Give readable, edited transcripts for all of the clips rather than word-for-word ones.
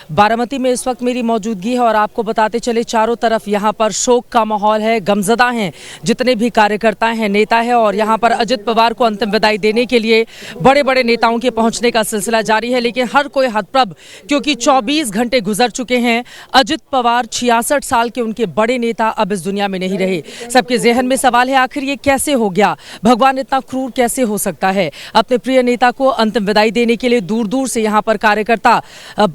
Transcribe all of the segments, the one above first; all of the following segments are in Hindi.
बारामती में इस वक्त मेरी मौजूदगी है और आपको बताते चले चारों तरफ यहाँ पर शोक का माहौल है, गमजदा हैं जितने भी कार्यकर्ता हैं, नेता है और यहाँ पर अजित पवार को अंतिम विदाई देने के लिए बड़े बड़े नेताओं के पहुंचने का सिलसिला जारी है। लेकिन हर कोई हतप्रभ, क्योंकि 24 घंटे गुजर चुके हैं। अजित पवार 66 साल के उनके बड़े नेता अब इस दुनिया में नहीं रहे। सबके जहन में सवाल है, आखिर ये कैसे हो गया? भगवान इतना क्रूर कैसे हो सकता है? अपने प्रिय नेता को अंतिम विदाई देने के लिए दूर दूर से यहाँ पर कार्यकर्ता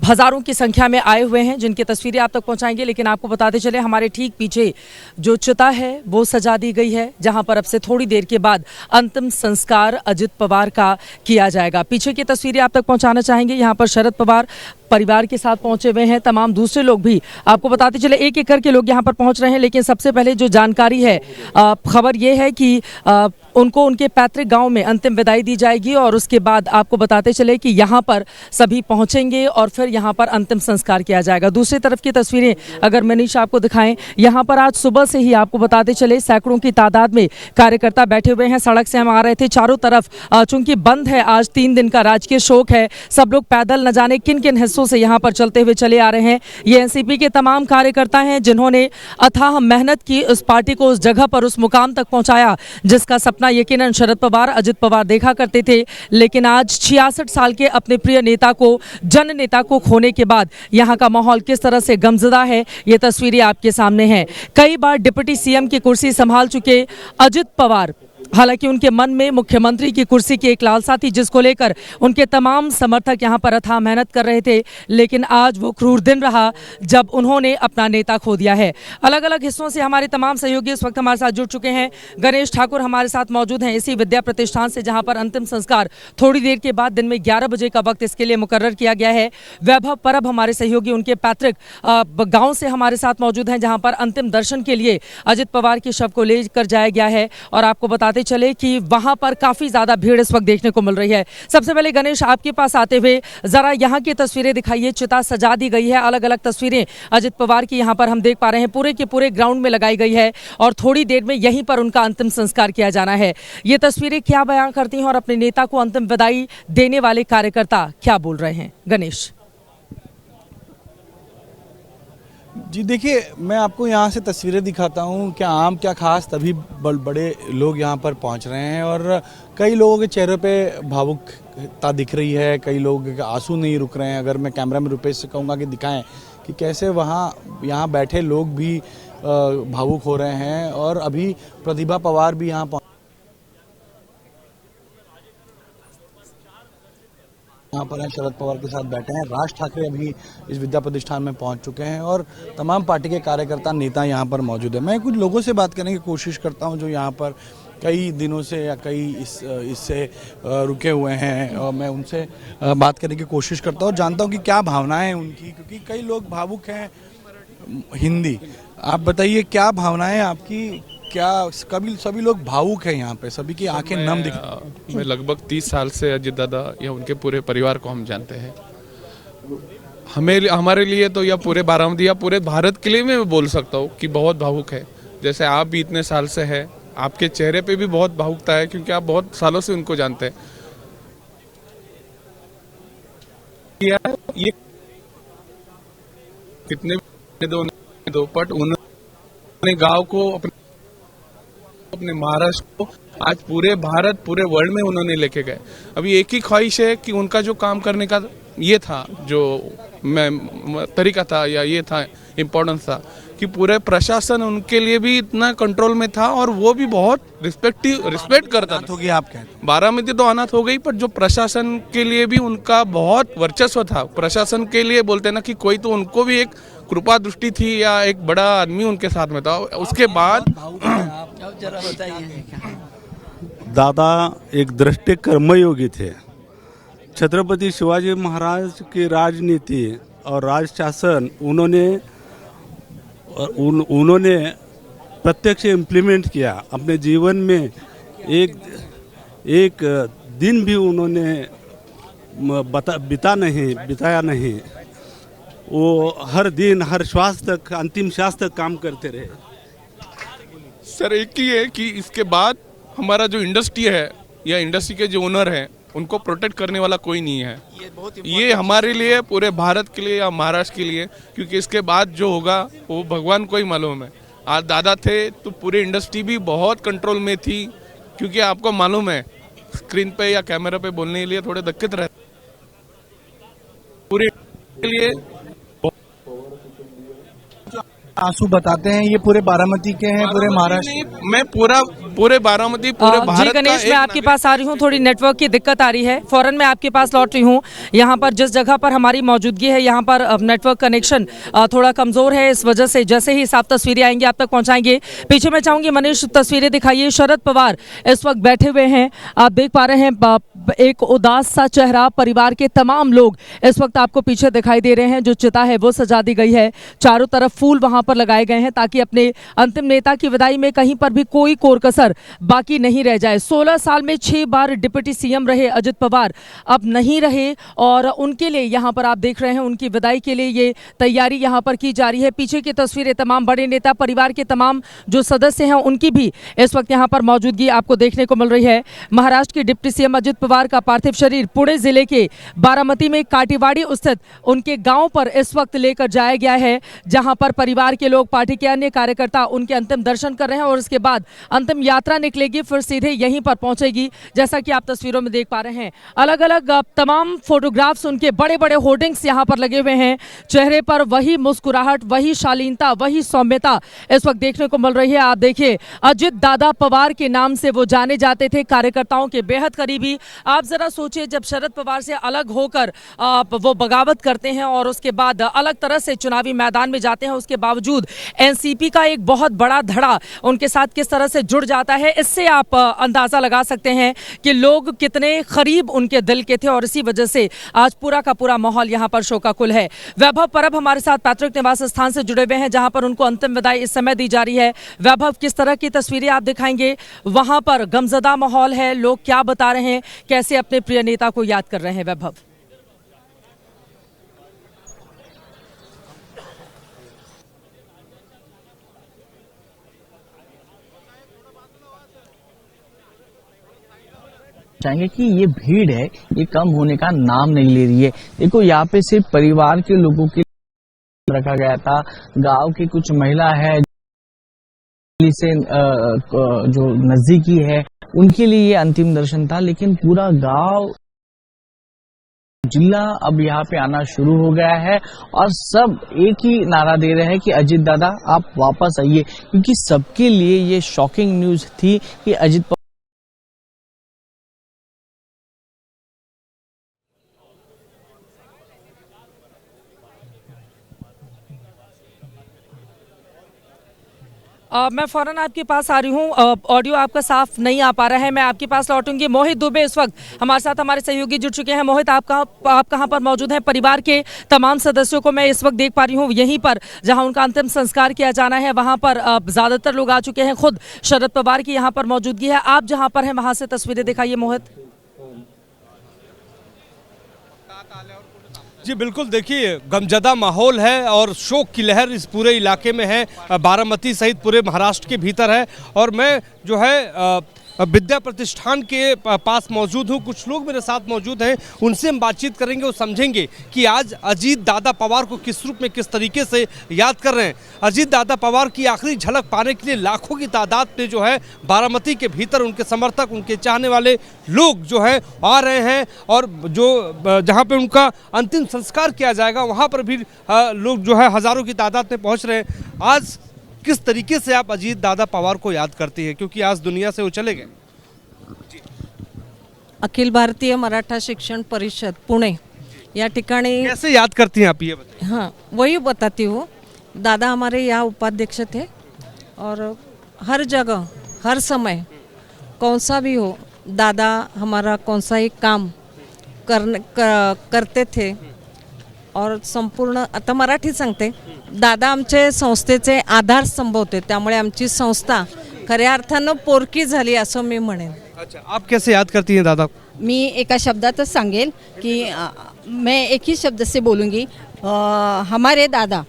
हजारों की संख्या में आए हुए हैं, जिनकी तस्वीरें आप तक पहुंचाएंगे। लेकिन आपको बताते चले, हमारे ठीक पीछे जो चिता है वो सजा दी गई है, जहां पर अब से थोड़ी देर के बाद अंतिम संस्कार अजित पवार का किया जाएगा। पीछे की तस्वीरें आप तक पहुंचाना चाहेंगे। यहाँ पर शरद पवार परिवार के साथ पहुंचे हुए हैं, तमाम दूसरे लोग भी आपको बताते चले एक एक करके लोग यहां पर पहुंच रहे हैं। लेकिन सबसे पहले जो जानकारी है, खबर यह है कि उनको उनके पैतृक गांव में अंतिम विदाई दी जाएगी और उसके बाद आपको बताते चले कि यहां पर सभी पहुंचेंगे और फिर यहां पर अंतिम संस्कार किया जाएगा। दूसरी तरफ की तस्वीरें अगर मनीष आपको दिखाएं, यहां पर आज सुबह से ही आपको बताते चले सैकड़ों की तादाद में कार्यकर्ता बैठे हुए हैं। सड़क से हम आ रहे थे, चारों तरफ चूंकि बंद है, आज 3 दिन का राजकीय शोक है, सब लोग पैदल न जाने किन किन हिस्सों से यहाँ पर चलते हुए चले आ रहे हैं। ये एनसीपी के तमाम कार्यकर्ता हैं जिन्होंने अथाह मेहनत की उस पार्टी को उस जगह पर, उस मुकाम तक पहुंचाया जिसका सपना यकीनन शरद पवार, अजित पवार देखा करते थे। लेकिन आज 66 साल के अपने प्रिय नेता को, जन नेता को खोने के बाद यहाँ का माहौल किस तरह से गमजदा है, ये तस्वीरें आपके सामने हैं। कई बार डिप्टी सीएम की कुर्सी संभाल चुके अजित पवार, हालांकि उनके मन में मुख्यमंत्री की कुर्सी की एक लालसा थी जिसको लेकर उनके तमाम समर्थक यहां पर अथाह मेहनत कर रहे थे। लेकिन आज वो क्रूर दिन रहा जब उन्होंने अपना नेता खो दिया है। अलग अलग हिस्सों से हमारे तमाम सहयोगी इस वक्त हमारे साथ जुड़ चुके हैं। गणेश ठाकुर हमारे साथ मौजूद हैं इसी विद्या प्रतिष्ठान से, जहां पर अंतिम संस्कार थोड़ी देर के बाद दिन में 11 बजे का वक्त इसके लिए मुकर्रर किया गया है। वैभव परब हमारे सहयोगी उनके पैतृक गाँव से हमारे साथ मौजूद हैं, जहाँ पर अंतिम दर्शन के लिए अजित पवार के शव को लेकर जाया गया है। और आपको बताते चले कि वहां पर काफी ज्यादा भीड़ इस वक्त देखने को मिल रही है। सबसे पहले गणेश, आपके पास आते हुए जरा यहां की तस्वीरें दिखाइए। चिता सजा दी गई है, अलग अलग तस्वीरें अजित पवार की यहां पर हम देख पा रहे हैं, पूरे के पूरे ग्राउंड में लगाई गई है और थोड़ी देर में यहीं पर उनका अंतिम संस्कार किया जाना है। ये तस्वीरें क्या बयां करती हैं और अपने नेता को अंतिम विदाई देने वाले कार्यकर्ता क्या बोल रहे हैं? गणेश जी देखिए, मैं आपको यहाँ से तस्वीरें दिखाता हूँ, क्या आम क्या खास, तभी बड़े लोग यहाँ पर पहुँच रहे हैं और कई लोगों के चेहरे पे भावुकता दिख रही है, कई लोगों के आंसू नहीं रुक रहे हैं। अगर मैं कैमरा में रुपेश से कहूँगा कि दिखाएं कि कैसे यहाँ बैठे लोग भी भावुक हो रहे हैं। और अभी प्रतिभा पवार भी यहाँ पर हैं, शरद पवार के साथ बैठे हैं। राज ठाकरे अभी इस विद्या प्रतिष्ठान में पहुंच चुके हैं और तमाम पार्टी के कार्यकर्ता, नेता यहाँ पर मौजूद है। मैं कुछ लोगों से बात करने की कोशिश करता हूं जो यहाँ पर कई दिनों से या कई इससे रुके हुए हैं, और मैं उनसे बात करने की कोशिश करता हूँ, जानता हूँ कि क्या भावनाएं हैं उनकी, क्योंकि कई लोग भावुक हैं। हिंदी, आप बताइए क्या भावनाएं आपकी, क्या कभी सभी लोग भावुक हैं यहाँ पे, सभी की आंखें नम दिख। मैं लगभग 30 साल से अजित दादा या उनके पूरे परिवार को हम जानते हैं। हमारे लिए तो, या पूरे बारामती या पूरे भारत के लिए मैं बोल सकता हूँ कि बहुत भावुक है। जैसे आप भी इतने साल से हैं, आपके चेहरे पे भी बहुत भावुकता है क्योंकि आप बहुत सालों से उनको जानते हैं। ये कितने दो पट उन्होंने गांव को, अपने महाराष्ट्र को आज पूरे भारत, पूरे वर्ल्ड में उन्होंने लेके गए। अभी एक ही ख्वाहिश है कि उनका जो काम करने का ये था, जो तरीका था या ये था, इम्पोर्टेंस था कि पूरे प्रशासन उनके लिए भी इतना कंट्रोल में था और वो भी बहुत रिस्पेक्ट करता था। होगी आप कहते, बारामती तो अनाथ हो गई, पर जो प्रशासन के लिए भी उनका बहुत वर्चस्व था। प्रशासन के लिए बोलते ना कि कोई तो उनको भी एक कृपा दृष्टि थी या एक बड़ा आदमी उनके साथ में था। उसके बाद दादा एक दृष्टि कर्मयोगी थे। छत्रपति शिवाजी महाराज की राजनीति और राज शासन उन्होंने प्रत्यक्ष इम्प्लीमेंट किया अपने जीवन में। एक दिन भी उन्होंने बिताया नहीं। वो हर दिन, हर श्वास तक, अंतिम श्वास तक काम करते रहे। सर एक ही है कि इसके बाद हमारा जो इंडस्ट्री है या इंडस्ट्री के जो ओनर हैं, उनको प्रोटेक्ट करने वाला कोई नहीं है। ये हमारे लिए, पूरे भारत के लिए या महाराष्ट्र के लिए, क्योंकि इसके बाद जो होगा वो भगवान को ही मालूम है। आज दादा थे तो पूरी इंडस्ट्री भी बहुत कंट्रोल में थी, क्योंकि आपको मालूम है स्क्रीन पे या कैमरा पे बोलने के लिए थोड़े दिक्कत रहती पूरे के लिए। आंसू बताते हैं ये पूरे बारामती के हैं, पूरे महाराष्ट्र। मैं पूरे बारामती, पूरे जी भारत का गणेश, मैं एक आपके पास आ रही हूँ, थोड़ी नेटवर्क की दिक्कत आ रही है, फौरन मैं आपके पास लौट रही हूँ। यहाँ पर जिस जगह पर हमारी मौजूदगी है यहाँ पर नेटवर्क कनेक्शन थोड़ा कमजोर है, इस वजह से जैसे ही साफ तस्वीरें आएंगी आप तक पहुँचाएंगे। पीछे मैं चाहूंगी मनीष तस्वीरें दिखाइए। शरद पवार इस वक्त बैठे हुए हैं, आप देख पा रहे हैं एक उदास सा चेहरा। परिवार के तमाम लोग इस वक्त आपको पीछे दिखाई दे रहे हैं, जो चिता है वो सजा दी गई है, चारों तरफ फूल वहां पर लगाए गए हैं ताकि अपने अंतिम नेता की विदाई में कहीं पर भी कोई कोर कसर बाकी नहीं रह जाए। 16 साल में 6 बार डिप्टी सीएम रहे अजित पवार, अब नहीं रहे और उनके लिए यहाँ पर आप देख रहे हैं उनकी विदाई के लिए ये तैयारी यहाँ पर की जा रही है। पीछे की तस्वीरें तमाम बड़े नेता, परिवार के तमाम जो सदस्य हैं उनकी भी इस वक्त यहाँ पर मौजूदगी आपको देखने को मिल रही है। महाराष्ट्र के डिप्टी सीएम अजित पवार का पार्थिव शरीर पुणे जिले के बारामती में काटीवाड़ी स्थित उनके गांव पर इस वक्त लेकर जाया गया है, जहां पर परिवार के लोग, पार्टी के अन्य कार्यकर्ता उनके अंतिम दर्शन कर रहे हैं और उसके बाद अंतिम यात्रा निकलेगी, फिर सीधे यहीं पर पहुंचेगी। जैसा कि आप तस्वीरों में देख पा रहे हैं, अलग अलग तमाम फोटोग्राफ्स, उनके बड़े बड़े होर्डिंग्स यहां पर लगे हुए हैं। चेहरे पर वही मुस्कुराहट, वही शालीनता, वही सौम्यता इस वक्त देखने को मिल रही है। आप देखिए, अजित दादा पवार के नाम से वो जाने जाते थे, कार्यकर्ताओं के बेहद करीबी। आप जरा सोचिए, जब शरद पवार से अलग होकर वो बगावत करते हैं और उसके बाद अलग तरह से चुनावी मैदान में जाते हैं, उसके बावजूद एनसीपी का एक बहुत बड़ा धड़ा उनके साथ किस तरह से जुड़ जाता है, इससे आप अंदाजा लगा सकते हैं कि लोग कितने करीब उनके दिल के थे और इसी वजह से आज पूरा का पूरा माहौल यहां पर शोकाकुल है। वैभव परब हमारे साथ पैतृक निवास स्थान से जुड़े हुए हैं, जहां पर उनको अंतिम विदाई इस समय दी जा रही है। वैभव, किस तरह की तस्वीरें आप दिखाएंगे? वहां पर गमजदा माहौल है, लोग क्या बता रहे हैं, कैसे अपने प्रिय नेता को याद कर रहे हैं? वैभव, चाहेंगे कि ये भीड़ है ये कम होने का नाम नहीं ले रही है। देखो, यहाँ पे सिर्फ परिवार के लोगों के रखा गया था, गांव की कुछ महिला है से जो नजदीकी है उनके लिए ये अंतिम दर्शन था, लेकिन पूरा गांव, जिला अब यहाँ पे आना शुरू हो गया है और सब एक ही नारा दे रहे हैं कि अजित दादा आप वापस आइए, क्योंकि सबके लिए ये शॉकिंग न्यूज थी कि अजित मैं फौरन आपके पास आ रही हूँ, ऑडियो आपका साफ नहीं आ पा रहा है, मैं आपके पास लौटूंगी। मोहित दुबे इस वक्त हमारे साथ, हमारे सहयोगी जुड़ चुके हैं। मोहित, आप कहाँ पर मौजूद हैं? परिवार के तमाम सदस्यों को मैं इस वक्त देख पा रही हूँ यहीं पर जहाँ उनका अंतिम संस्कार किया जाना है, वहाँ पर ज़्यादातर लोग आ चुके हैं। खुद शरद पवार की यहाँ पर मौजूदगी है, आप जहाँ पर हैं वहाँ से तस्वीरें दिखाइए मोहित। जी बिल्कुल, देखिए गमजदा माहौल है और शोक की लहर इस पूरे इलाके में है, बारामती सहित पूरे महाराष्ट्र के भीतर है। और मैं जो है विद्या प्रतिष्ठान के पास मौजूद हूँ, कुछ लोग मेरे साथ मौजूद हैं, उनसे हम बातचीत करेंगे और समझेंगे कि आज अजीत दादा पवार को किस रूप में, किस तरीके से याद कर रहे हैं। अजीत दादा पवार की आखिरी झलक पाने के लिए लाखों की तादाद में जो है बारामती के भीतर उनके समर्थक, उनके चाहने वाले लोग जो है आ रहे हैं और जो जहाँ पे उनका अंतिम संस्कार किया जाएगा वहाँ पर भी लोग जो है हज़ारों की तादाद में पहुँच रहे हैं। आज किस तरीके से आप अजीत दादा पवार को याद करती हैं, क्योंकि आज दुनिया से वो चले गए? अखिल भारतीय मराठा शिक्षण परिषद पुणे या ठिकाणी कैसे याद करती हैं आप, ये बताइए। हाँ, वही बताती हूँ। दादा हमारे यहाँ उपाध्यक्ष थे और हर जगह, हर समय, कौन सा भी हो, दादा हमारा कौन सा ही काम करते थे और संपूर्ण, आता मराठी सांगते, दादा आमचे संस्थेचे आधारस्तंभ होते, त्यामुळे आमची संस्था खऱ्या अर्थानं पोरकी झाली असं मी म्हणेन। अच्छा, आप कैसे याद करती हैं दादा? मी एका शब्दातच सांगेल कि मैं एक ही शब्द से बोलूँगी, हमारे दादा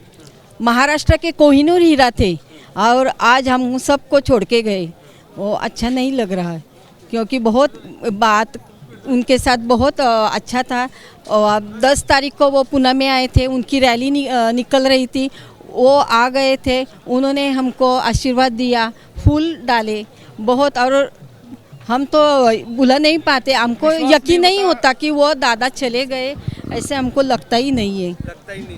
महाराष्ट्र के कोहिनूर हीरा थे और आज हम सबको छोड़ के गए। वो अच्छा नहीं लग रहा है, क्योंकि बहुत बात उनके साथ बहुत अच्छा था। और 10 तारीख को वो पुणे में आए थे, उनकी रैली निकल रही थी, वो आ गए थे, उन्होंने हमको आशीर्वाद दिया, फूल डाले बहुत। और हम तो भुला नहीं पाते, हमको यकीन नहीं होता कि वो दादा चले गए, ऐसे हमको लगता ही नहीं है,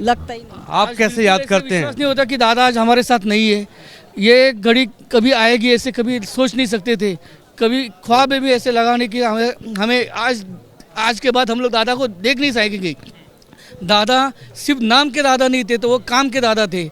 लगता ही नहीं। आप कैसे याद करते हैं? विश्वास नहीं होता कि दादा आज हमारे साथ नहीं है। ये घड़ी कभी आएगी ऐसे कभी सोच नहीं सकते थे, कभी ख्वाब में भी ऐसे लगाने की हमें आज के बाद हम लोग दादा को देख नहीं सकेंगे। दादा सिर्फ नाम के दादा नहीं थे, तो वो काम के दादा थे।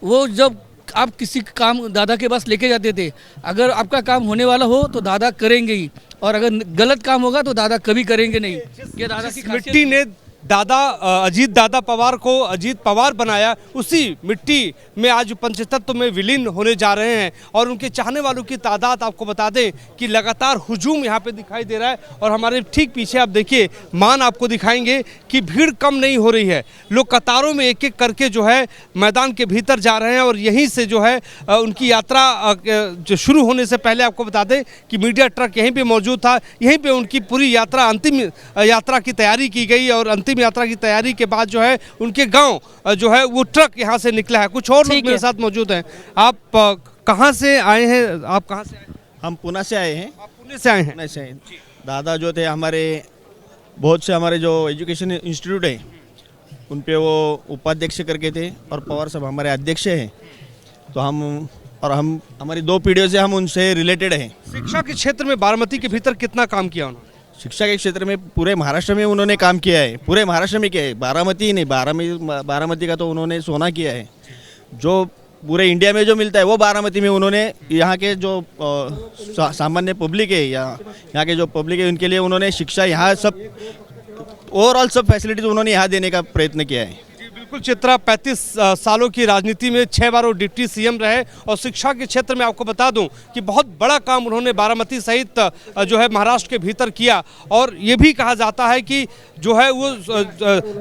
वो जब आप किसी काम दादा के पास लेके जाते थे, अगर आपका काम होने वाला हो तो दादा करेंगे ही, और अगर गलत काम होगा तो दादा कभी करेंगे नहीं। ये दादा की मिट्टी ने दादा अजीत दादा पवार को अजीत पवार बनाया, उसी मिट्टी में आज पंचतत्व में विलीन होने जा रहे हैं। और उनके चाहने वालों की तादाद आपको बता दें कि लगातार हुजूम यहाँ पे दिखाई दे रहा है। और हमारे ठीक पीछे आप देखिए मान आपको दिखाएंगे कि भीड़ कम नहीं हो रही है, लोग कतारों में एक एक करके जो है मैदान के भीतर जा रहे हैं। और यहीं से जो है उनकी यात्रा जो शुरू होने से पहले आपको बता दें कि मीडिया ट्रक यहीं पर मौजूद था, यहीं पर उनकी पूरी यात्रा अंतिम यात्रा की तैयारी की गई। और अंतिम यात्रा की तैयारी के बाद जो है उनके गांव जो है वो ट्रक यहां से निकला है। कुछ और लोग मेरे साथ मौजूद हैं। आप कहां से आए हैं? आप कहां से आए हैं? हम पुणे से आए हैं। आप पुणे से आए हैं? पुणे से आए। दादा जो थे हमारे बहुत से हमारे जो एजुकेशन इंस्टीट्यूट है उन पे वो उपाध्यक्ष करके थे, और पवार साहब हमारे अध्यक्ष हैं। तो हम हमारी 2 पीढ़ियों से हम उनसे रिलेटेड हैं। शिक्षा के क्षेत्र में बारामती के भीतर कितना काम किया उन्होंने? शिक्षा के क्षेत्र में पूरे महाराष्ट्र में उन्होंने काम किया है, पूरे महाराष्ट्र में किया है, बारामती ही नहीं, बारामती का तो उन्होंने सोना किया है। जो पूरे इंडिया में जो मिलता है वो बारामती में उन्होंने, यहाँ के जो सामान्य पब्लिक है या यहाँ के जो पब्लिक है उनके लिए उन्होंने शिक्षा यहाँ सब ओवरऑल सब फैसिलिटीज उन्होंने यहाँ देने का प्रयत्न किया है। बिल्कुल चित्रा 35 सालों की राजनीति में 6 बार वो डिप्टी सीएम रहे, और शिक्षा के क्षेत्र में आपको बता दूं कि बहुत बड़ा काम उन्होंने बारामती सहित जो है महाराष्ट्र के भीतर किया। और ये भी कहा जाता है कि जो है वो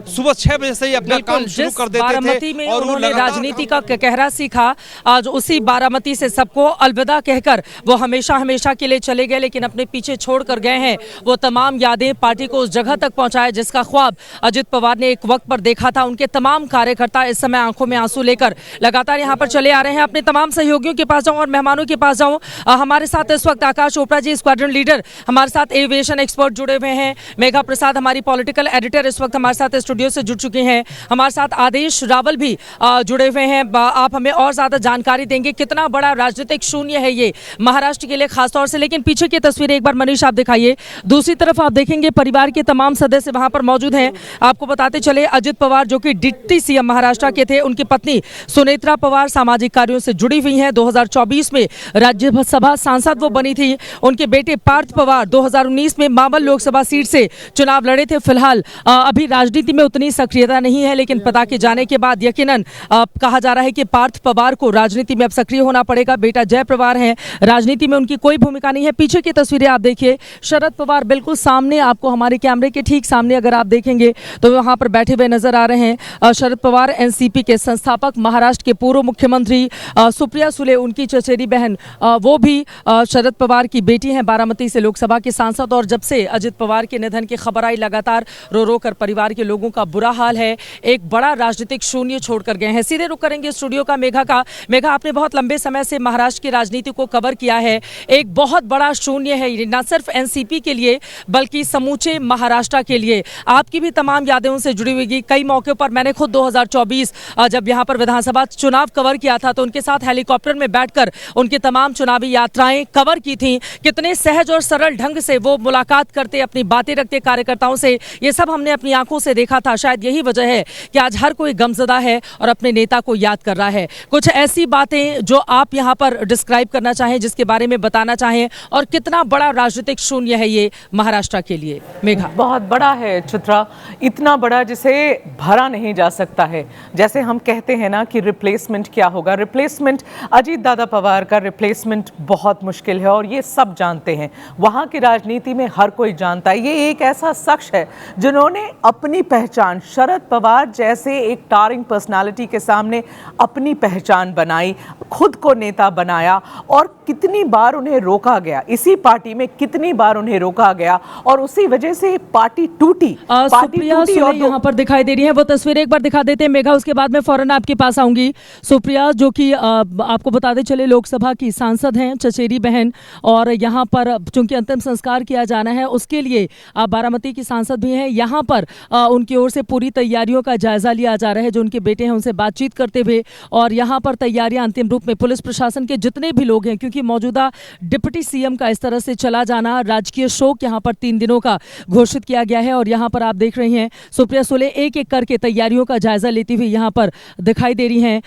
सुबह 6 बजे से ही अपना काम शुरू कर देते बारामती में थे। और उन्होंने राजनीति का कहरा सीखा, आज उसी बारामती से सबको अलविदा कहकर वो हमेशा हमेशा के लिए चले गए, लेकिन अपने पीछे छोड़ कर गए हैं वो तमाम यादें, पार्टी को उस जगह तक पहुंचाया जिसका ख्वाब अजित पवार ने एक वक्त पर देखा था। उनके तमाम कार्यकर्ता इस समय आंखों में आंसू लेकर लगातार यहां पर चले आ रहे हैं। अपने तमाम सहयोगियों के पास जाऊं और मेहमानों के पास जाऊं। हमारे साथ इस वक्त आकाश चोपड़ा जी, स्क्वाड्रन लीडर, हमारे साथ एविएशन एक्सपर्ट जुड़े हुए हैं। मेघा प्रसाद हमारी पॉलिटिकल एडिटर इस वक्त हमारे साथ स्टूडियो से जुड़ चुके हैं। हमारे साथ आदेश रावल भी जुड़े हुए हैं। आप हमें और ज्यादा जानकारी देंगे, कितना बड़ा राजनीतिक शून्य है ये महाराष्ट्र के लिए खासतौर से। लेकिन पीछे की तस्वीरें एक बार मनीष आप दिखाइए। दूसरी तरफ आप देखेंगे परिवार के तमाम सदस्य वहां पर मौजूद हैं। आपको बताते चले अजित पवार जो कि डिप्टी सीएम महाराष्ट्र के थे, उनकी पत्नी सुनेत्रा पवार सामाजिक कार्यों से जुड़ी हुई हैं। 2024 में राज्यसभा सांसद वो बनी थी। उनके बेटे पार्थ पवार 2019 में मावल लोकसभा सीट से चुनाव लड़े थे। फिलहाल अभी राजनीति में उतनी सक्रियता नहीं है, लेकिन पता के जाने के बाद यकीनन कहा जा रहा है कि पार्थ पवार को राजनीति में अब सक्रिय होना पड़ेगा। बेटा जय पवार है, राजनीति में उनकी कोई भूमिका नहीं है। पीछे की तस्वीरें आप देखिए, शरद पवार बिल्कुल सामने, आपको हमारे कैमरे के ठीक सामने अगर आप देखेंगे तो वहां पर बैठे हुए नजर आ रहे हैं। शरद पवार एनसीपी के संस्थापक, महाराष्ट्र के पूर्व मुख्यमंत्री, सुप्रिया सुले उनकी चचेरी बहन, वो भी शरद पवार की बेटी हैं, बारामती से लोकसभा के सांसद। और जब से अजित पवार के निधन की खबर आई, लगातार रो रो कर परिवार के लोगों का बुरा हाल है। एक बड़ा राजनीतिक शून्य छोड़कर गए हैं। सीधे रुक करेंगे स्टूडियो का मेघा का। मेघा, आपने बहुत लंबे समय से महाराष्ट्र की राजनीति को कवर किया है। एक बहुत बड़ा शून्य है ये, न सिर्फ एनसीपी के लिए बल्कि समूचे महाराष्ट्र के लिए। आपकी भी तमाम यादें उनसे जुड़ी हुई। कई मौके पर मैंने खुद 2024 जब यहाँ पर विधानसभा चुनाव कवर किया था तो उनके साथ हेलीकॉप्टर में बैठकर उनकी तमाम चुनावी यात्राएं कवर की थी। कितने सहज और सरल ढंग से वो मुलाकात करते, अपनी बातें रखते कार्यकर्ताओं से, ये सब हमने अपनी आंखों से देखा था। शायद यही वजह है कि आज हर कोई गमजदा है और अपने नेता को याद कर रहा है। कुछ ऐसी बातें जो आप यहाँ पर डिस्क्राइब करना चाहें, जिसके बारे में बताना चाहें, और कितना बड़ा राजनीतिक शून्य है ये महाराष्ट्र के लिए। मेघा, बहुत बड़ा है चित्रा, इतना बड़ा जिसे भरा नहीं जा सकता है। जैसे हम कहते हैं ना कि रिप्लेसमेंट क्या होगा, रिप्लेसमेंट अजीत दादा पवार का रिप्लेसमेंट बहुत मुश्किल है और ये सब जानते हैं। वहाँ की राजनीति में हर कोई जानता है। ये एक ऐसा शख्स है जिन्होंने अपनी पहचान शरद पवार जैसे एक टारिंग पर्सनालिटी के सामने अपनी पहचान बनाई। खुद को नेता बनाया और कितनी बार उन्हें रोका गया, इसी पार्टी में कितनी बार उन्हें रोका गया और उसी वजह से पार्टी टूटी। सुप्रिया सुले यहाँ पर दिखाई दे रही है, वो तस्वीर एक बार दिखा देते हैं मेघा, उसके बाद में फौरन आपके पास आऊंगी। सुप्रिया जो कि आपको बताते चले लोकसभा की सांसद हैं, चचेरी बहन, और यहाँ पर चूंकि अंतिम संस्कार किया जाना है उसके लिए बारामती की सांसद भी हैं। यहाँ पर उनकी ओर से पूरी तैयारियों का जायजा लिया जा रहा है, जो उनके बेटे हैं उनसे बातचीत करते हुए, और यहाँ पर तैयारियां अंतिम रूप में पुलिस प्रशासन के जितने भी लोग हैं, क्योंकि मौजूदा डिप्टी सीएम का इस तरह से चला जाना, राजकीय शोक यहाँ पर 3 दिनों का घोषित किया गया है। और यहाँ पर आप देख रही हैं सुप्रिया सुले एक एक करके तैयारियों का जायजा लेती हुई यहाँ पर दिखाई दे रही हैं।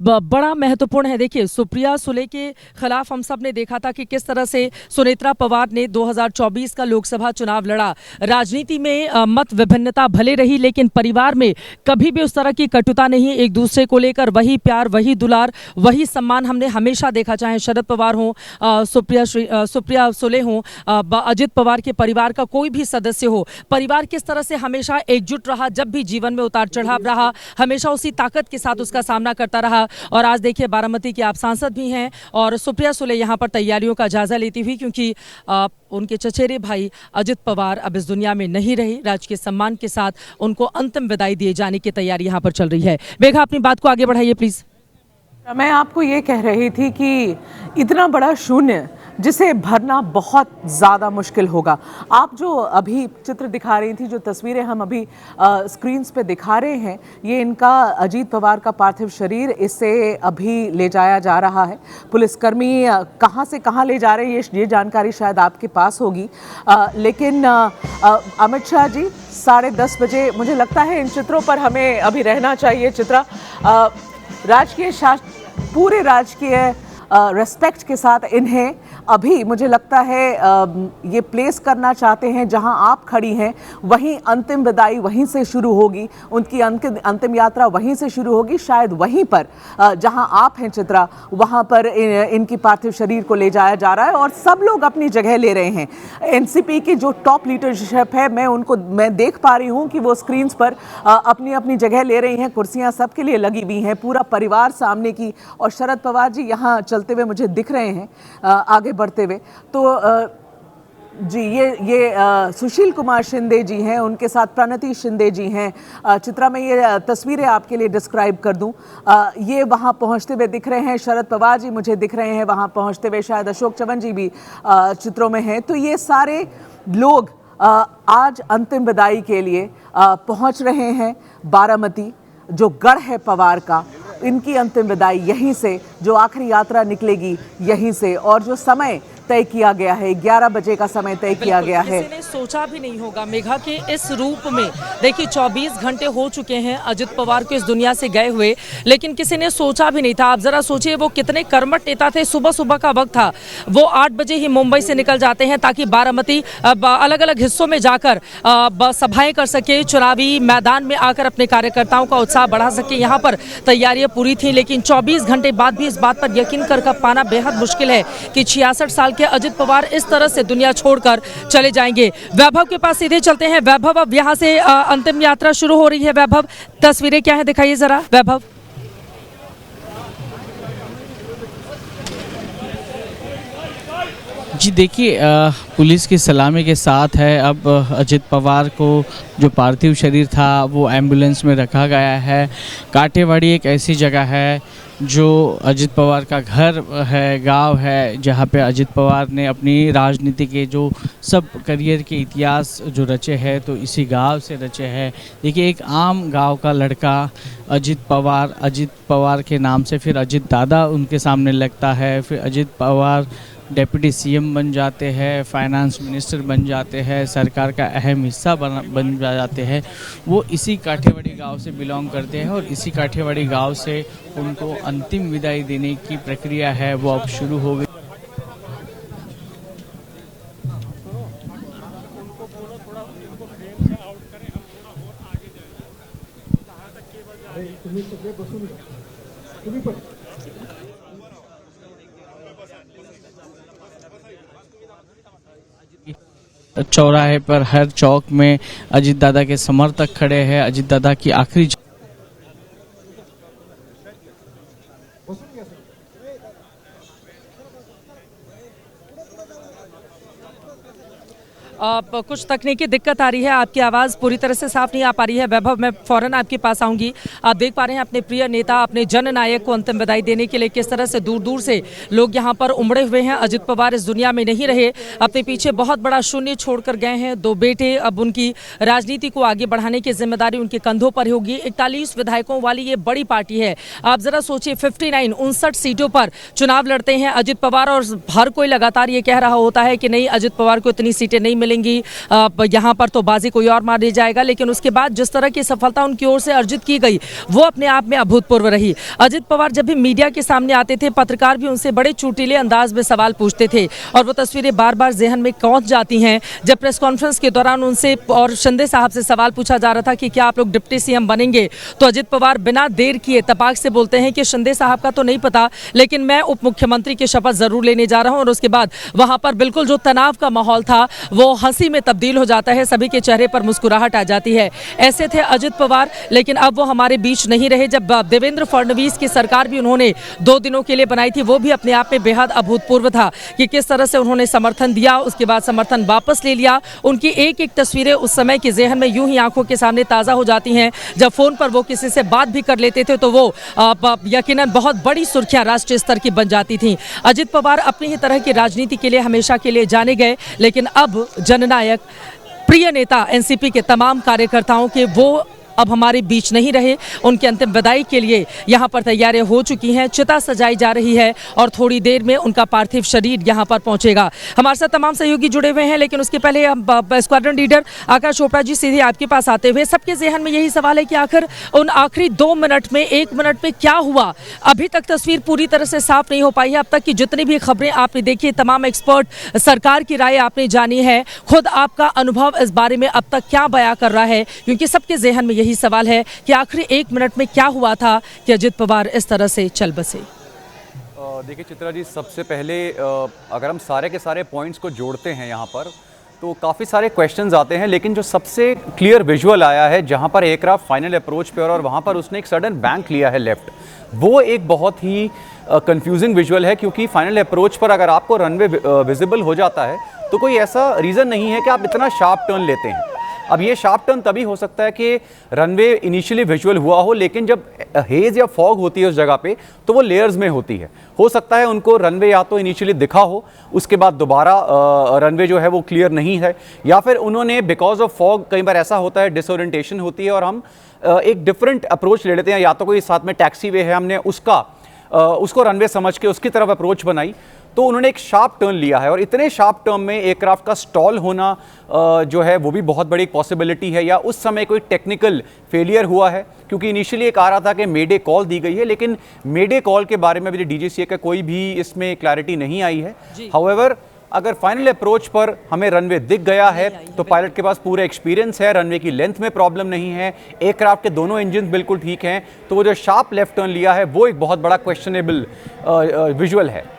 बड़ा महत्वपूर्ण है, देखिए सुप्रिया सुले के खिलाफ हम सब ने देखा था कि किस तरह से सुनेत्रा पवार ने 2024 का लोकसभा चुनाव लड़ा। राजनीति में मत विभिन्नता भले रही, लेकिन परिवार में कभी भी उस तरह की कटुता नहीं, एक दूसरे को लेकर वही प्यार, वही दुलार, वही सम्मान हमने हमेशा देखा, चाहे शरद पवार हो, सुप्रिया सुले हो, अजित पवार के परिवार का कोई भी सदस्य हो, परिवार किस तरह से हमेशा एकजुट रहा, जब भी जीवन में उतार चढ़ाव रहा हमेशा उसी ताकत के साथ उसका सामना करता रहा। और आज देखिए बारामती के आप सांसद भी हैं और सुप्रिया सुले यहाँ पर तैयारियों का जायजा लेती हुई, क्योंकि उनके चचेरे भाई अजित पवार अब इस दुनिया में नहीं रहे, राजकीय सम्मान के साथ उनको अंतिम विदाई दिए जाने की तैयारी यहाँ पर चल रही है। मेघा अपनी बात को आगे बढ़ाइए प्लीज। मैं आपको ये कह रही थी कि इतना बड़ा शून्य जिसे भरना बहुत ज़्यादा मुश्किल होगा। आप जो अभी चित्र दिखा रही थी, जो तस्वीरें हम अभी स्क्रीन्स पे दिखा रहे हैं, ये इनका अजीत पवार का पार्थिव शरीर, इससे अभी ले जाया जा रहा है। पुलिसकर्मी कहाँ से कहाँ ले जा रहे हैं ये जानकारी शायद आपके पास होगी, लेकिन अमित शाह जी 10:30 बजे, मुझे लगता है इन चित्रों पर हमें अभी रहना चाहिए। चित्रा राजकीय पूरे राजकीय रेस्पेक्ट के साथ इन्हें अभी मुझे लगता है ये प्लेस करना चाहते हैं, जहां आप खड़ी हैं वहीं अंतिम विदाई वहीं से शुरू होगी, उनकी अंतिम यात्रा वहीं से शुरू होगी, शायद वहीं पर जहां आप हैं चित्रा, वहां पर इनकी पार्थिव शरीर को ले जाया जा रहा है और सब लोग अपनी जगह ले रहे हैं। एनसीपी की जो टॉप लीडरशिप है, मैं देख पा रही हूं कि वो स्क्रीन्स पर अपनी अपनी जगह ले रही हैं, कुर्सियां सबके लिए लगी हुई हैं, पूरा परिवार सामने की, और शरद पवार जी यहाँ चलते हुए मुझे दिख रहे हैं आगे बढ़ते हुए। तो जी ये सुशील कुमार शिंदे जी हैं, उनके साथ प्रणति शिंदे जी हैं। चित्रा में ये तस्वीरें आपके लिए डिस्क्राइब कर दूं, ये वहां पहुंचते हुए दिख रहे हैं, शरद पवार जी मुझे दिख रहे हैं वहां पहुंचते हुए, शायद अशोक चव्हाण जी भी चित्रों में हैं। तो ये सारे लोग आज अंतिम विदाई के लिए पहुंच रहे हैं बारामती, जो गढ़ है पवार का। इनकी अंतिम विदाई यहीं से, जो आखिरी यात्रा निकलेगी यहीं से, और जो समय तय किया गया है 11 बजे का समय तय किया गया है। किसी ने सोचा भी नहीं होगा मेघा के इस रूप में, देखिए 24 घंटे हो चुके हैं अजित पवार को इस दुनिया से गए हुए, लेकिन किसी ने सोचा भी नहीं था। आप जरा सोचिए वो कितने कर्मठ नेता थे। सुबह सुबह का वक्त था, वो 8 बजे ही मुंबई से निकल जाते हैं ताकि बारामती अलग अलग हिस्सों में जाकर सभाएं कर सके, चुनावी मैदान में आकर अपने कार्यकर्ताओं का उत्साह बढ़ा सके। यहाँ पर तैयारियां पूरी थी, लेकिन 24 घंटे बाद भी इस बात पर यकीन कर पाना बेहद मुश्किल है कि 66 साल के अजित पवार इस तरह से दुनिया छोड़कर चले जाएंगे। वैभव के पास सीधे चलते हैं। वैभव, अब यहाँ से अंतिम यात्रा शुरू हो रही है। वैभव, तस्वीरें क्या है, दिखाइए जरा। वैभव, जी देखिए, पुलिस की सलामी के साथ है अब अजित पवार को जो पार्थिव शरीर था वो एम्बुलेंस में रखा गया है। काटेवाड़ी एक ऐसी जगह है जो अजित पवार का घर है, गांव है, जहां पे अजित पवार ने अपनी राजनीति के जो सब करियर के इतिहास जो रचे हैं तो इसी गांव से रचे हैं। देखिए, एक आम गांव का लड़का अजित पवार के नाम से फिर अजित दादा उनके सामने लगता है, फिर अजित पवार डेप्यूटी सीएम बन जाते हैं, फाइनेंस मिनिस्टर बन जाते हैं, सरकार का अहम हिस्सा बन जाते हैं। वो इसी काठियावाड़ी गांव से बिलोंग करते हैं और इसी काठियावाड़ी गांव से उनको अंतिम विदाई देने की प्रक्रिया है वो अब शुरू हो गई। चौराहे पर हर चौक में अजित दादा के समर्थक खड़े हैं। अजित दादा की आखिरी कुछ तकनीकी दिक्कत आ रही है, आपकी आवाज़ पूरी तरह से साफ नहीं आ पा रही है। वैभव, मैं फौरन आपके पास आऊंगी। आप देख पा रहे हैं अपने प्रिय नेता, अपने जननायक को अंतिम विदाई देने के लिए किस तरह से दूर दूर से लोग यहां पर उमड़े हुए हैं। अजित पवार इस दुनिया में नहीं रहे, अपने पीछे बहुत बड़ा शून्य छोड़कर गए हैं। 2 बेटे, अब उनकी राजनीति को आगे बढ़ाने की जिम्मेदारी उनके कंधों पर होगी। 41 विधायकों वाली ये बड़ी पार्टी है। आप जरा सोचिए, 59 सीटों पर चुनाव लड़ते हैं अजित पवार, और हर कोई लगातार ये कह रहा होता है कि नहीं, अजित पवार को इतनी सीटें नहीं मिलेंगी, यहाँ पर तो बाजी कोई और मार जाएगा। लेकिन उसके बाद जिस तरह की सफलता उनकी ओर से अर्जित की गई, वो अपने आप में अभूतपूर्व रही। अजित पवार जब भी मीडिया के सामने आते थे, पत्रकार भी उनसे बड़े चुटीले अंदाज में सवाल पूछते थे, और वो तस्वीरें बार बार ज़हन में पहुंच जाती हैं। जब प्रेस कॉन्फ्रेंस के दौरान उनसे और शिंदे साहब से सवाल पूछा जा रहा था कि क्या आप लोग डिप्टी सीएम बनेंगे, तो अजित पवार बिना देर किए तपाक से बोलते हैं कि शिंदे साहब का तो नहीं पता, लेकिन मैं उप मुख्यमंत्री की शपथ जरूर लेने जा रहा हूं। और उसके बाद वहां पर बिल्कुल जो तनाव का माहौल था वो हंसी में तब्दील हो जाता है, सभी के चेहरे पर मुस्कुराहट आ जाती है। ऐसे थे अजित पवार, लेकिन अब वो हमारे बीच नहीं रहे। जब देवेंद्र फडणवीस की सरकार भी उन्होंने 2 दिनों के लिए बनाई थी, वो भी अपने आप में बेहद अभूतपूर्व था कि किस तरह से उन्होंने समर्थन दिया, उसके बाद समर्थन वापस ले लिया। उनकी एक एक तस्वीरें उस समय के ज़हन में यूं ही आंखों के सामने ताज़ा हो जाती हैं। जब फोन पर वो किसी से बात भी कर लेते थे तो वो यकीनन बहुत बड़ी सुर्खियां राष्ट्रीय स्तर की बन जाती थी। अजित पवार अपनी ही तरह की राजनीति के लिए हमेशा के लिए जाने गए, लेकिन अब जननायक, प्रिय नेता, एनसीपी के तमाम कार्यकर्ताओं के, वो अब हमारे बीच नहीं रहे। उनके अंतिम विदाई के लिए यहाँ पर तैयारियां हो चुकी हैं, चिता सजाई जा रही है और थोड़ी देर में उनका पार्थिव शरीर यहाँ पर पहुंचेगा। हमारे साथ तमाम सहयोगी जुड़े हुए हैं, लेकिन उसके पहले हम स्क्वाड्रन लीडर आकाश चोपड़ा जी, सीधे आपके पास आते हुए, सबके जहन में यही सवाल है कि आखिर उन आखिरी 2 मिनट में, 1 मिनट में क्या हुआ? अभी तक तस्वीर पूरी तरह से साफ नहीं हो पाई है। अब तक की जितनी भी खबरें आपने देखी, तमाम एक्सपर्ट, सरकार की राय आपने जानी है, खुद आपका अनुभव इस बारे में अब तक क्या बयां कर रहा है? क्योंकि सबके जहन में यही सवाल है कि आखिरी 1 मिनट में क्या हुआ था कि अजित पवार इस तरह से चल बसे। देखिए चित्रा जी, सबसे पहले अगर हम सारे के सारे पॉइंट्स को जोड़ते हैं यहाँ पर, तो काफ़ी सारे क्वेश्चंस आते हैं, लेकिन जो सबसे क्लियर विजुअल आया है जहाँ पर एयरक्राफ्ट फाइनल अप्रोच पे और वहाँ पर उसने एक सडन बैंक लिया है लेफ्ट, वो एक बहुत ही कंफ्यूजिंग विजुअल है। क्योंकि फाइनल अप्रोच पर अगर आपको रनवे विजिबल हो जाता है तो कोई ऐसा रीज़न नहीं है कि आप इतना शार्प टर्न लेते हैं। अब ये शार्प टर्न तभी हो सकता है कि रनवे इनिशियली विजुअल हुआ हो, लेकिन जब हेज या फॉग होती है उस जगह पे तो वो लेयर्स में होती है। हो सकता है उनको रनवे या तो इनिशियली दिखा हो, उसके बाद दोबारा रनवे जो है वो क्लियर नहीं है, या फिर उन्होंने बिकॉज ऑफ फॉग, कई बार ऐसा होता है डिसओरिएंटेशन होती है और हम एक डिफरेंट अप्रोच ले लेते हैं, या तो कोई साथ में टैक्सी वे है, हमने उसको रनवे समझ के उसकी तरफ अप्रोच बनाई, तो उन्होंने एक शार्प टर्न लिया है। और इतने शार्प टर्न में एयरक्राफ्ट का स्टॉल होना जो है वो भी बहुत बड़ी एक पॉसिबिलिटी है, या उस समय कोई टेक्निकल फेलियर हुआ है। क्योंकि इनिशियली एक आ रहा था कि मेडे कॉल दी गई है, लेकिन मेडे कॉल के बारे में भी डीजीसीए का कोई भी इसमें क्लैरिटी नहीं आई है। हाउएवर, अगर फाइनल अप्रोच पर हमें रनवे दिख गया है तो पायलट के पास पूरा एक्सपीरियंस है, रनवे की लेंथ में प्रॉब्लम नहीं है, एयरक्राफ्ट के दोनों इंजन बिल्कुल ठीक हैं, तो वो जो शार्प लेफ्ट टर्न लिया है वो एक बहुत बड़ा क्वेश्चनेबल विजुअल है।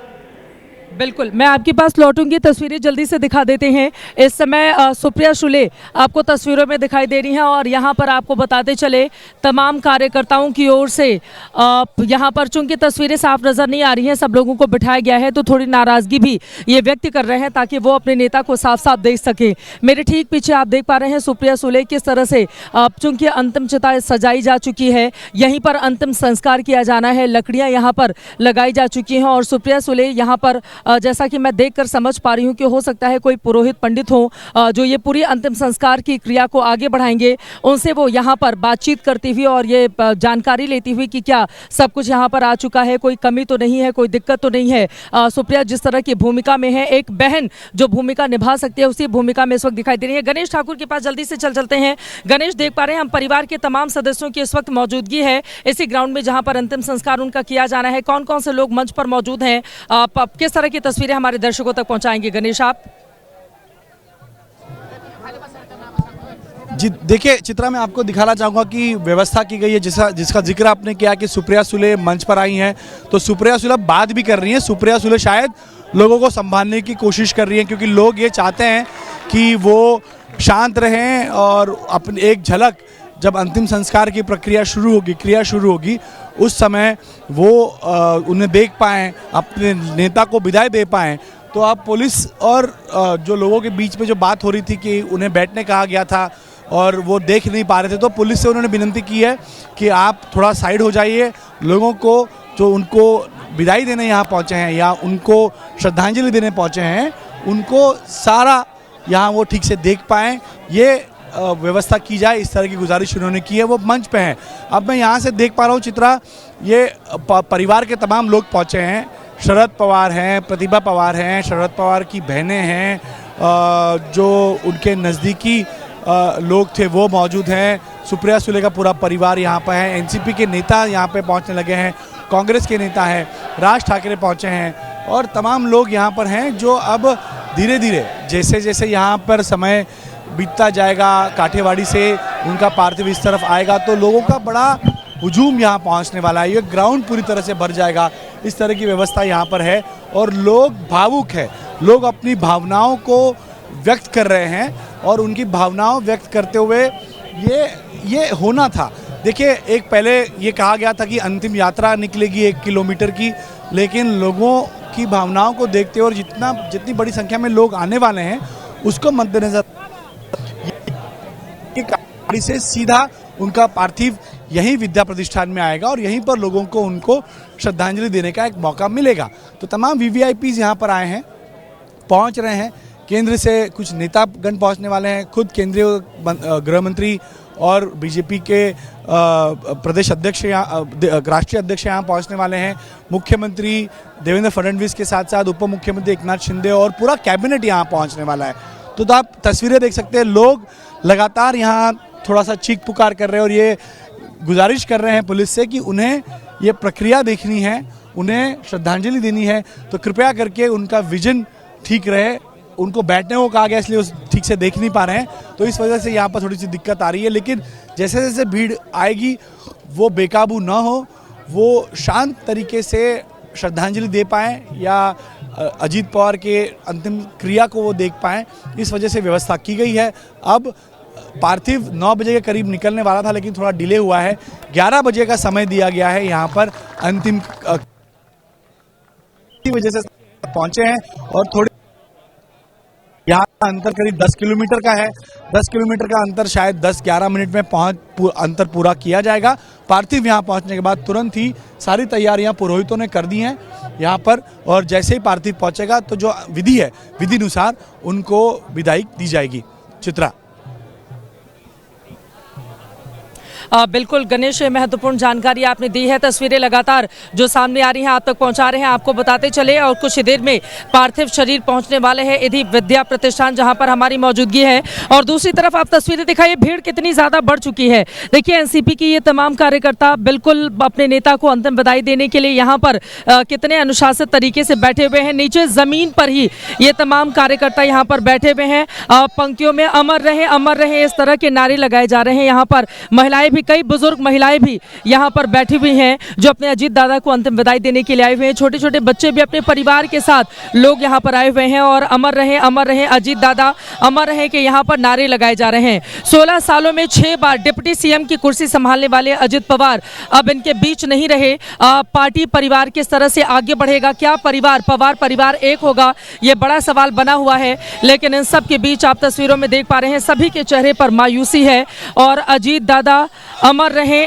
बिल्कुल, मैं आपके पास लौटूंगी, तस्वीरें जल्दी से दिखा देते हैं। इस समय सुप्रिया सुले आपको तस्वीरों में दिखाई दे रही हैं, और यहाँ पर आपको बताते चले तमाम कार्यकर्ताओं की ओर से यहाँ पर चूंकि तस्वीरें साफ नज़र नहीं आ रही हैं, सब लोगों को बिठाया गया है, तो थोड़ी नाराज़गी भी ये व्यक्त कर रहे हैं ताकि वो अपने नेता को साफ साफ देख सकें। मेरे ठीक पीछे आप देख पा रहे हैं सुप्रिया सुले किस तरह से चूंकि अंतिम चिता सजाई जा चुकी है, यहीं पर अंतिम संस्कार किया जाना है, लकड़ियाँ यहाँ पर लगाई जा चुकी हैं, और सुप्रिया सुले यहाँ पर जैसा कि मैं देखकर समझ पा रही हूँ कि हो सकता है कोई पुरोहित पंडित हो जो ये पूरी अंतिम संस्कार की क्रिया को आगे बढ़ाएंगे, उनसे वो यहाँ पर बातचीत करती हुई और ये जानकारी लेती हुई कि क्या सब कुछ यहाँ पर आ चुका है, कोई कमी तो नहीं है, कोई दिक्कत तो नहीं है। सुप्रिया जिस तरह की भूमिका में है, एक बहन जो भूमिका निभा सकती है, उसी भूमिका में इस वक्त दिखाई दे रही है। गणेश ठाकुर के पास जल्दी से चलते हैं। गणेश, देख पा रहे हैं हम परिवार के तमाम सदस्यों की इस वक्त मौजूदगी है इसी ग्राउंड में जहाँ पर अंतिम संस्कार उनका किया जाना है। कौन कौन से लोग मंच पर मौजूद हैं, किस तरह की तस्वीरें हमारे दर्शकों तक पहुंचाएंगे? गणेश, आप जी देखिए चित्रा, मैं आपको दिखाना चाहूँगा कि व्यवस्था की गई है, जिसका जिक्र आपने किया कि सुप्रिया सुले मंच पर आई हैं, तो सुप्रिया सुले बात भी कर रही हैं। सुप्रिया सुले शायद लोगों को संभालने की कोशिश कर रही हैं, क्योंकि लोग ये चाहते हैं कि वो शांत रहें और अपनी एक झलक जब अंतिम संस्कार की प्रक्रिया शुरू होगी, क्रिया शुरू होगी, उस समय वो उन्हें देख पाएँ, अपने नेता को विदाई दे पाएँ। तो अब पुलिस और जो लोगों के बीच में जो बात हो रही थी कि उन्हें बैठने कहा गया था और वो देख नहीं पा रहे थे, तो पुलिस से उन्होंने विनती की है कि आप थोड़ा साइड हो जाइए। लोगों को जो उनको विदाई देने यहाँ पहुँचे हैं या उनको श्रद्धांजलि देने पहुँचे हैं, उनको सारा यहाँ वो ठीक से देख पाएँ, ये व्यवस्था की जाए, इस तरह की गुजारिश उन्होंने की है। वो मंच पे हैं। अब मैं यहाँ से देख पा रहा हूँ चित्रा, ये परिवार के तमाम लोग पहुँचे हैं। शरद पवार हैं, प्रतिभा पवार हैं, शरद पवार की बहनें हैं, जो उनके नज़दीकी लोग थे वो मौजूद हैं। सुप्रिया सुले का पूरा परिवार यहाँ पर है। एनसीपी के नेता यहाँ पे पहुँचने लगे हैं, कांग्रेस के नेता हैं, राज ठाकरे पहुँचे हैं और तमाम लोग यहाँ पर हैं, जो अब धीरे धीरे जैसे जैसे यहाँ पर समय बीतता जाएगा, काठेवाड़ी से उनका पार्थिव इस तरफ आएगा, तो लोगों का बड़ा हुजूम यहाँ पहुँचने वाला है। ये ग्राउंड पूरी तरह से भर जाएगा, इस तरह की व्यवस्था यहाँ पर है और लोग भावुक हैं। लोग अपनी भावनाओं को व्यक्त कर रहे हैं और उनकी भावनाओं व्यक्त करते हुए ये होना था। देखिए, एक पहले ये कहा गया था कि अंतिम यात्रा निकलेगी 1 किलोमीटर की, लेकिन लोगों की भावनाओं को देखते हुए और जितनी बड़ी संख्या में लोग आने वाले हैं, उसको मद्देनजर गाड़ी से सीधा उनका पार्थिव यहीं विद्या प्रतिष्ठान में आएगा और यहीं पर लोगों को उनको श्रद्धांजलि देने का एक मौका मिलेगा। तो तमाम वीवीआईपीज़ यहाँ पर आए हैं, पहुँच रहे हैं। केंद्र से कुछ नेतागण पहुँचने वाले हैं। खुद केंद्रीय गृह मंत्री और बीजेपी के प्रदेश अध्यक्ष राष्ट्रीय अध्यक्ष यहाँ पहुँचने वाले हैं। मुख्यमंत्री देवेंद्र फडणवीस के साथ साथ उप मुख्यमंत्री एकनाथ शिंदे और पूरा कैबिनेट यहाँ पहुँचने वाला है। तो आप तस्वीरें देख सकते हैं, लोग लगातार यहाँ थोड़ा सा चीख पुकार कर रहे हैं और ये गुजारिश कर रहे हैं पुलिस से कि उन्हें ये प्रक्रिया देखनी है, उन्हें श्रद्धांजलि देनी है, तो कृपया करके उनका विजन ठीक रहे। उनको बैठने को कहा गया, इसलिए वो ठीक से देख नहीं पा रहे हैं, तो इस वजह से यहाँ पर थोड़ी सी दिक्कत आ रही है। लेकिन जैसे जैसे भीड़ आएगी वो बेकाबू ना हो, वो शांत तरीके से श्रद्धांजलि दे पाएँ या अजीत पवार के अंतिम क्रिया को वो देख पाएँ, इस वजह से व्यवस्था की गई है। अब पार्थिव 9 बजे के करीब निकलने वाला था, लेकिन थोड़ा डिले हुआ है। 11 बजे का समय दिया गया है यहाँ पर अंतिम वजह से पहुँचे हैं और थोड़ी यहाँ का अंतर करीब 10 किलोमीटर का है। 10 किलोमीटर का अंतर शायद 10-11 मिनट में अंतर पूरा किया जाएगा। पार्थिव यहाँ पहुँचने के बाद तुरंत ही सारी तैयारियाँ पुरोहितों ने कर दी हैं यहाँ पर, और जैसे ही पार्थिव पहुँचेगा तो जो विधि है, विधि अनुसार उनको विदाई दी जाएगी। चित्रा। बिल्कुल गणेश, महत्वपूर्ण जानकारी आपने दी है। तस्वीरें लगातार जो सामने आ रही हैं आप तक पहुंचा रहे हैं, आपको बताते चले और कुछ ही देर में पार्थिव शरीर पहुंचने वाले हैं यदि विद्या प्रतिष्ठान, जहां पर हमारी मौजूदगी है। और दूसरी तरफ आप तस्वीरें दिखाइए, भीड़ कितनी ज़्यादा बढ़ चुकी है। देखिए, एनसीपी की ये तमाम कार्यकर्ता बिल्कुल अपने नेता को अंतिम विदाई देने के लिए यहाँ पर कितने अनुशासित तरीके से बैठे हुए हैं। नीचे ज़मीन पर ही ये तमाम कार्यकर्ता यहाँ पर बैठे हुए हैं, पंक्तियों में अमर रहे इस तरह के नारे लगाए जा रहे हैं। यहाँ पर महिलाएं भी, कई बुजुर्ग महिलाएं भी यहाँ पर बैठी हुई हैं, जो अपने अजीत दादा को अंतिम विदाई देने के लिए आए हुए हैं। छोटे छोटे बच्चे भी अपने परिवार के साथ लोग यहाँ पर आए हुए हैं और अमर रहे अजीत दादा, अमर रहे के यहाँ पर नारे लगाए जा रहे हैं। 16 सालों में 6 बार डिप्टी सीएम की कुर्सी संभालने वाले अजित पवार अब इनके बीच नहीं रहे। पार्टी परिवार किस तरह से आगे बढ़ेगा, क्या पवार परिवार एक होगा, ये बड़ा सवाल बना हुआ है। लेकिन इन सब के बीच आप तस्वीरों में देख पा रहे हैं, सभी के चेहरे पर मायूसी है और अजीत दादा अमर रहे,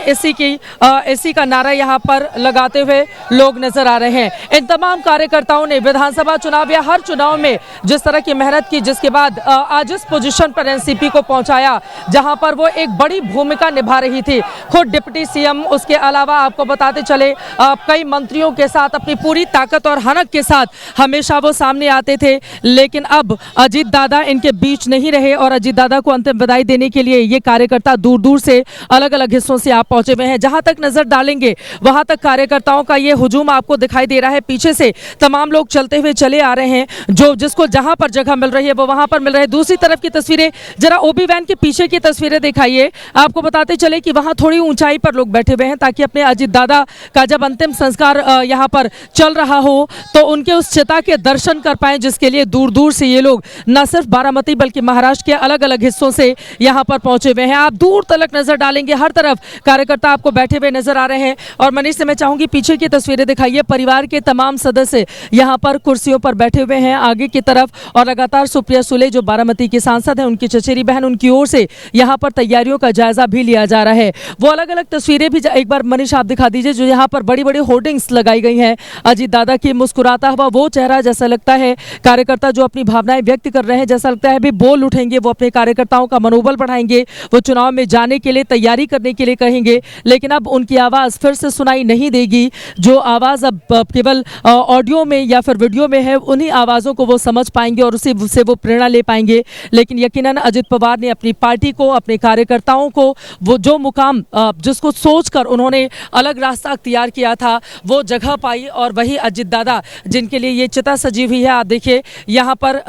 इसी का नारा यहाँ पर लगाते हुए लोग नजर आ रहे हैं। इन तमाम कार्यकर्ताओं ने विधानसभा चुनाव या हर चुनाव में जिस तरह की मेहनत की, जिसके बाद आज इस पोजीशन पर एनसीपी को पहुंचाया जहां पर वो एक बड़ी भूमिका निभा रही थी। खुद डिप्टी सीएम, उसके अलावा आपको बताते चले कई मंत्रियों के साथ अपनी पूरी ताकत और हनक के साथ हमेशा वो सामने आते थे। लेकिन अब अजीत दादा इनके बीच नहीं रहे और अजीत दादा को अंतिम विदाई देने के लिए ये कार्यकर्ता दूर दूर से, अलग अलग अलग हिस्सों से आप पहुंचे हुए हैं। जहां तक नजर डालेंगे वहां तक कार्यकर्ताओं का ये हुजूम आपको दिखाई दे रहा है। पीछे से तमाम लोग चलते हुए चले आ रहे हैं, जो जिसको जहां पर जगह मिल रही है वो वहां पर मिल रही है। दूसरी तरफ की तस्वीरें, जरा ओबी वैन के पीछे की तस्वीरें दिखाइए। आपको बताते चले कि वहां थोड़ी ऊंचाई पर लोग बैठे हुए हैं ताकि अपने अजीत दादा का जब अंतिम संस्कार यहां पर चल रहा हो तो उनके उस चिता के दर्शन कर पाए, जिसके लिए दूर दूर से ये लोग न सिर्फ बारामती बल्कि महाराष्ट्र के अलग अलग हिस्सों से यहां पर पहुंचे हुए हैं। आप दूर तलक नजर डालेंगे, हर तरफ कार्यकर्ता आपको बैठे हुए नजर आ रहे हैं। और मनीष से मैं चाहूंगी पीछे की तस्वीरें दिखाइए। परिवार के तमाम सदस्य यहां पर कुर्सियों पर बैठे हुए हैं आगे की तरफ, और लगातार सुप्रिया सुले जो बारामती की सांसद हैं, उनकी चचेरी बहन, उनकी ओर से यहां पर तैयारियों का जायजा भी लिया जा रहा है। वो अलग अलग तस्वीरें भी एक बार मनीष आप दिखा दीजिए, जो यहाँ पर बड़ी बड़ी होर्डिंग्स लगाई गई हैं अजीत दादा की। मुस्कुराता हुआ वो चेहरा, जैसा लगता है कार्यकर्ता जो अपनी भावनाएं व्यक्त कर रहे हैं, जैसा लगता है अभी बोल उठेंगे, वो अपने कार्यकर्ताओं का मनोबल बढ़ाएंगे, वो चुनाव में जाने के लिए तैयारी करने के लिए कहेंगे। लेकिन अब उनकी आवाज़ फिर से सुनाई नहीं देगी। जो आवाज़ अब केवल ऑडियो में या फिर वीडियो में है, उन्हीं आवाज़ों को वो समझ पाएंगे और उसी से वो प्रेरणा ले पाएंगे। लेकिन यकीनन अजित पवार ने अपनी पार्टी को, अपने कार्यकर्ताओं को वो जो मुकाम जिसको सोचकर उन्होंने अलग रास्ता अख्तियार किया था, वो जगह पाई। और वही अजित दादा जिनके लिए ये चिता सजी हुई है, आप देखिए यहाँ पर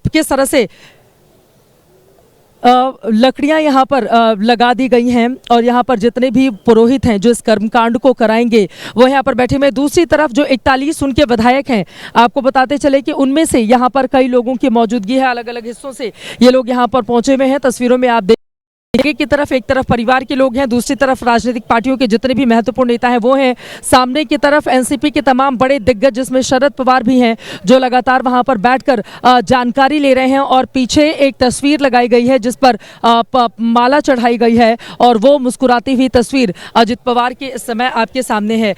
किस तरह से लकड़ियां यहाँ पर लगा दी गई हैं, और यहाँ पर जितने भी पुरोहित हैं जो इस कर्मकांड को कराएंगे वो यहाँ पर बैठे हुए। दूसरी तरफ जो 41 उनके विधायक हैं, आपको बताते चले कि उनमें से यहाँ पर कई लोगों की मौजूदगी है। अलग अलग हिस्सों से ये लोग यहाँ पर पहुंचे हुए हैं। तस्वीरों में आप देख की तरफ एक तरफ परिवार के लोग हैं, दूसरी तरफ राजनीतिक पार्टियों के जितने भी महत्वपूर्ण नेता हैं वो हैं। सामने की तरफ एनसीपी के तमाम बड़े दिग्गज, जिसमें शरद पवार भी हैं, जो लगातार वहां पर बैठकर जानकारी ले रहे हैं। और पीछे एक तस्वीर लगाई गई है जिस पर माला चढ़ाई गई है, और वो मुस्कुराती हुई तस्वीर अजित पवार की इस समय आपके सामने है।